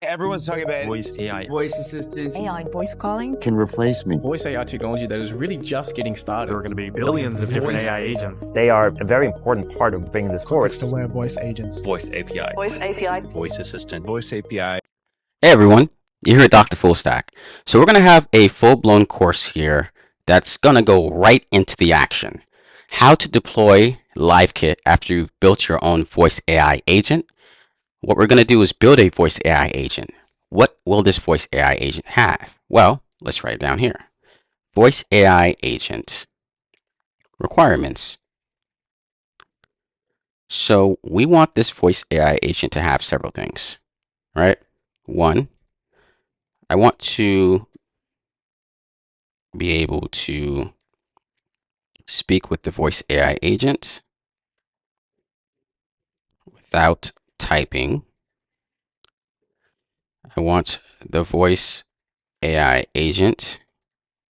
Everyone's talking about voice AI, voice assistants, AI voice calling can replace me. Voice AI technology that is really just getting started. there are going to be billions of different AI agents. They are a very important part of bringing this forward. Context-aware voice agents. Voice API. voice API Voice assistant. Voice API. Hey everyone, you're here at Dr. Fullstack. So we're going to have a full-blown course here that's going to go right into the action. How to deploy Livekit after you've built your own voice AI agent. What we're going to do is build a voice AI agent. What will this voice AI agent have? Well, let's write it down here. Voice AI agent requirements. So we want this voice AI agent to have several things, right? One, I want to be able to speak with the voice AI agent without typing. I want the voice AI agent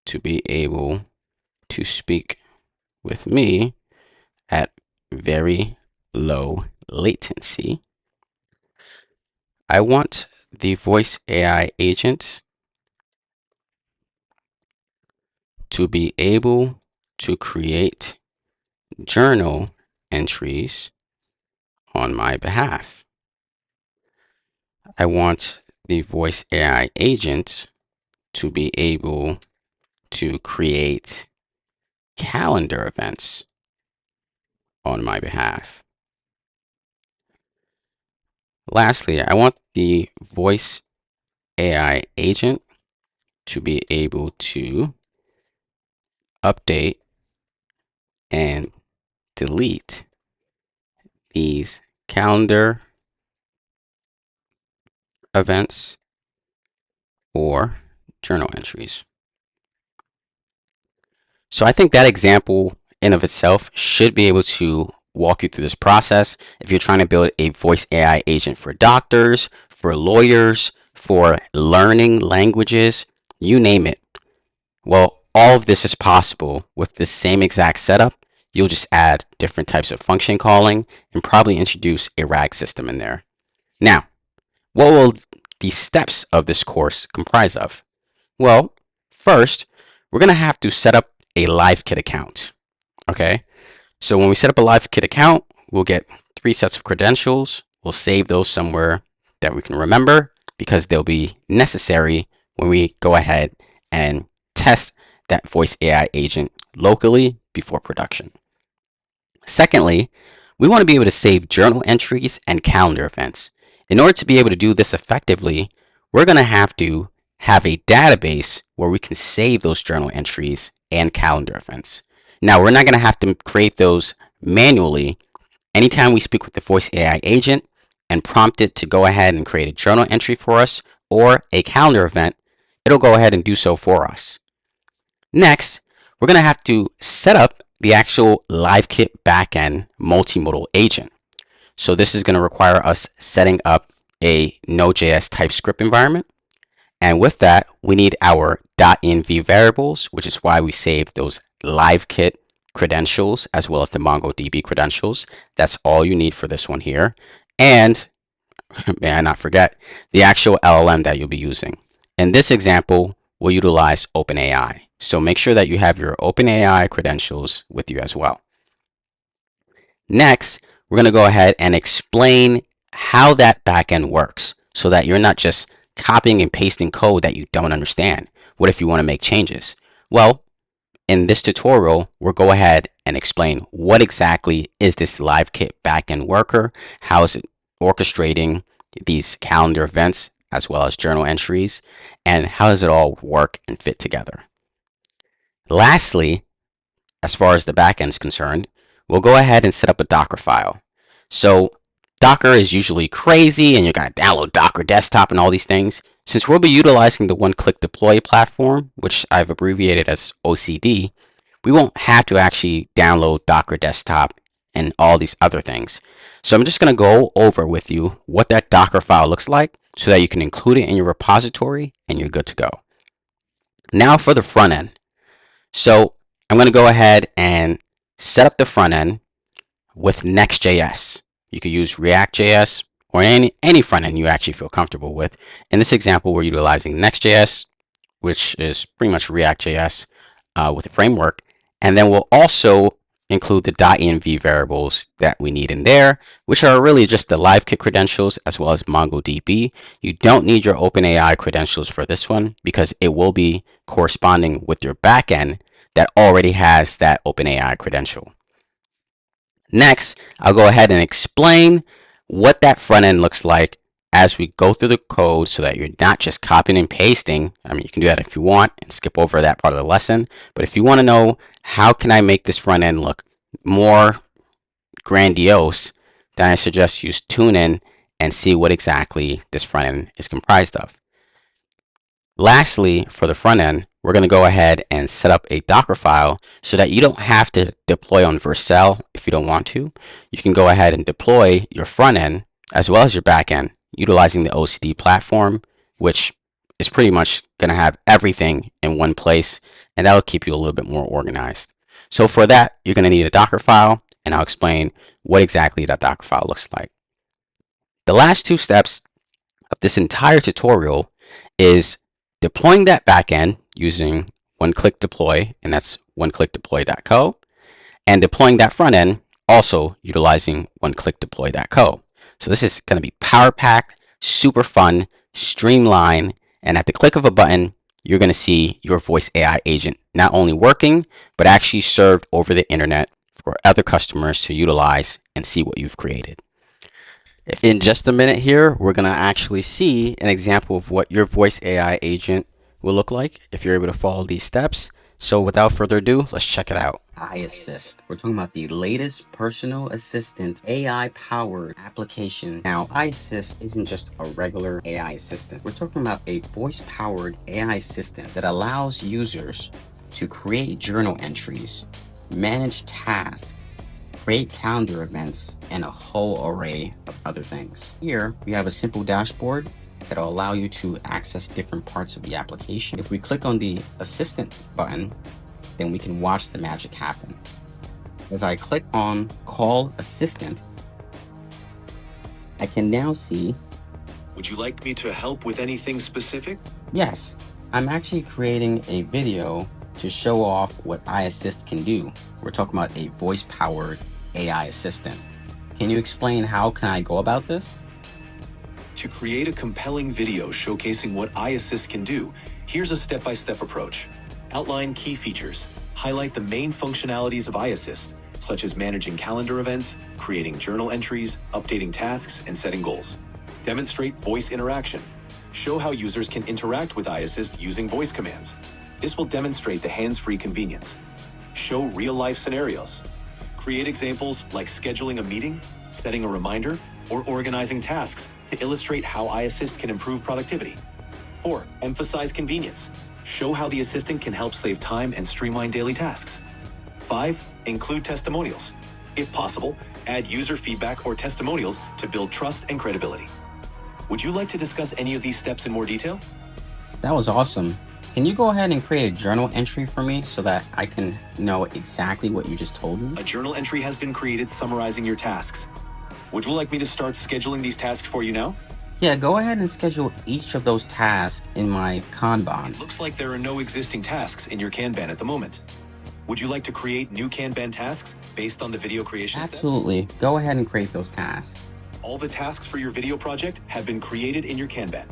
to be able to speak with me at very low latency. I want the voice AI agent to be able to create journal entries on my behalf. I want the voice AI agent to be able to create calendar events on my behalf. Lastly, I want the voice AI agent to be able to update and delete these calendar events or journal entries. So I think that example in of itself should be able to walk you through this process. If you're trying to build a voice AI agent for doctors, for lawyers, for learning languages, you name it. Well, all of this is possible with the same exact setup. You'll just add different types of function calling and probably introduce a RAG system in there. Now, what will the steps of this course comprise of? Well, first, we're going to have to set up a Livekit account. Okay, so when we set up a Livekit account, we'll get 3 sets of credentials. We'll save those somewhere that we can remember because they'll be necessary when we go ahead and test that voice AI agent locally before production. Secondly, we want to be able to save journal entries and calendar events. In order to be able to do this effectively, we're going to have a database where we can save those journal entries and calendar events. Now, we're not going to have to create those manually. Anytime we speak with the voice AI agent and prompt it to go ahead and create a journal entry for us or a calendar event, it'll go ahead and do so for us. Next, we're going to have to set up the actual Livekit backend multimodal agent. So this is going to require us setting up a NodeJS TypeScript environment. And with that, we need our .env variables, which is why we saved those Livekit credentials as well as the MongoDB credentials. That's all you need for this one here. And may I not forget the actual LLM that you'll be using. In this example, we'll utilize OpenAI. So make sure that you have your OpenAI credentials with you as well. Next, we're going to go ahead and explain how that backend works so that you're not just copying and pasting code that you don't understand. What if you want to make changes? Well, in this tutorial, we'll go ahead and explain what exactly is this Livekit backend worker, how is it orchestrating these calendar events as well as journal entries, and how does it all work and fit together. Lastly, as far as the backend is concerned, we'll go ahead and set up a Docker file. So Docker is usually crazy and you got to download Docker desktop and all these things. Since we'll be utilizing the one-click deploy platform, which I've abbreviated as OCD, we won't have to actually download Docker desktop and all these other things. So I'm just going to go over with you what that Docker file looks like so that you can include it in your repository and you're good to go. Now for the front end. So I'm going to go ahead and set up the front end with Next.js. You could use React.js, or any front end you actually feel comfortable with. In this example, we're utilizing Next.js, which is pretty much React.js with a framework. And then we'll also include the .env variables that we need in there, which are really just the Livekit credentials as well as MongoDB. You don't need your OpenAI credentials for this one because it will be corresponding with your backend that already has that OpenAI credential. Next, I'll go ahead and explain what that front end looks like as we go through the code so that you're not just copying and pasting. I mean, you can do that if you want and skip over that part of the lesson. But if you want to know how can I make this front end look more grandiose, then I suggest you tune in and see what exactly this front end is comprised of. Lastly, for the front end, we're going to go ahead and set up a Docker file so that you don't have to deploy on Vercel if you don't want to. You can go ahead and deploy your front end as well as your back end utilizing the OCD platform, which is pretty much going to have everything in one place, and that'll keep you a little bit more organized. So for that, you're going to need a Docker file, and I'll explain what exactly that Docker file looks like. The last two steps of this entire tutorial is deploying that backend using one-click deploy, and that's oneclickdeploy.co, and deploying that front end also utilizing oneclickdeploy.co. So this is going to be power-packed, super fun, streamlined, and at the click of a button, you're going to see your voice AI agent not only working, but actually served over the internet for other customers to utilize and see what you've created. In just a minute here, we're going to actually see an example of what your voice AI agent will look like if you're able to follow these steps. So without further ado, let's check it out. iAssist. We're talking about the latest personal assistant AI-powered application. Now, iAssist isn't just a regular AI assistant. We're talking about a voice-powered AI assistant that allows users to create journal entries, manage tasks, create calendar events, and a whole array of other things. Here, we have a simple dashboard that'll allow you to access different parts of the application. If we click on the Assistant button, then we can watch the magic happen. As I click on Call Assistant, I can now see... Would you like me to help with anything specific? Yes, I'm actually creating a video to show off what iAssist can do. We're talking about a voice-powered AI assistant. Can you explain how can I go about this? To create a compelling video showcasing what iAssist can do, here's a step-by-step approach. Outline key features. Highlight the main functionalities of iAssist, such as managing calendar events, creating journal entries, updating tasks, and setting goals. Demonstrate voice interaction. Show how users can interact with iAssist using voice commands. This will demonstrate the hands-free convenience. Show real-life scenarios. Create examples like scheduling a meeting, setting a reminder, or organizing tasks to illustrate how iAssist can improve productivity. 4. Emphasize convenience. Show how the assistant can help save time and streamline daily tasks. 5. Include testimonials. If possible, add user feedback or testimonials to build trust and credibility. Would you like to discuss any of these steps in more detail? That was awesome. Can you go ahead and create a journal entry for me so that I can know exactly what you just told me? A journal entry has been created summarizing your tasks. Would you like me to start scheduling these tasks for you now? Yeah, go ahead and schedule each of those tasks in my Kanban. It looks like there are no existing tasks in your Kanban at the moment. Would you like to create new Kanban tasks based on the video creation steps? Absolutely. Go ahead and create those tasks. All the tasks for your video project have been created in your Kanban.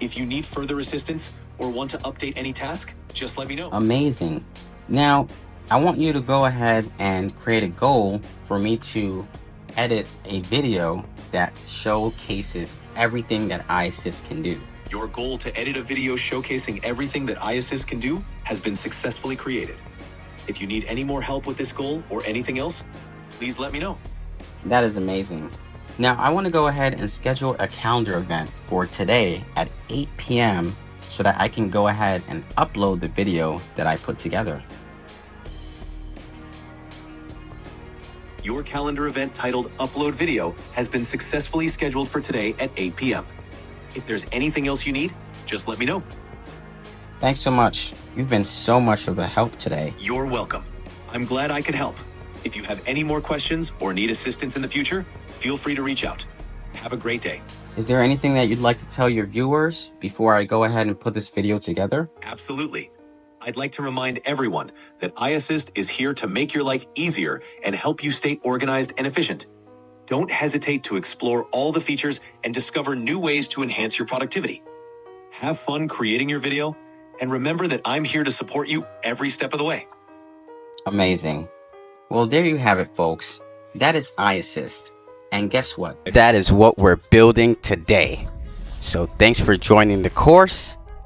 If you need further assistance or want to update any task, just let me know. Amazing. Now, I want you to go ahead and create a goal for me to edit a video that showcases everything that iAssist can do. Your goal to edit a video showcasing everything that iAssist can do has been successfully created. If you need any more help with this goal or anything else, please let me know. That is amazing. Now, I want to go ahead and schedule a calendar event for today at 8 p.m. so that I can go ahead and upload the video that I put together. Your calendar event titled Upload Video has been successfully scheduled for today at 8 p.m. If there's anything else you need, just let me know. Thanks so much. You've been so much of a help today. You're welcome. I'm glad I could help. If you have any more questions or need assistance in the future, feel free to reach out. Have a great day. Is there anything that you'd like to tell your viewers before I go ahead and put this video together? Absolutely. I'd like to remind everyone that iAssist is here to make your life easier and help you stay organized and efficient. Don't hesitate to explore all the features and discover new ways to enhance your productivity. Have fun creating your video, and remember that I'm here to support you every step of the way. Amazing. Well, there you have it, folks. That is iAssist. And guess what? That is what we're building today. So thanks for joining the course.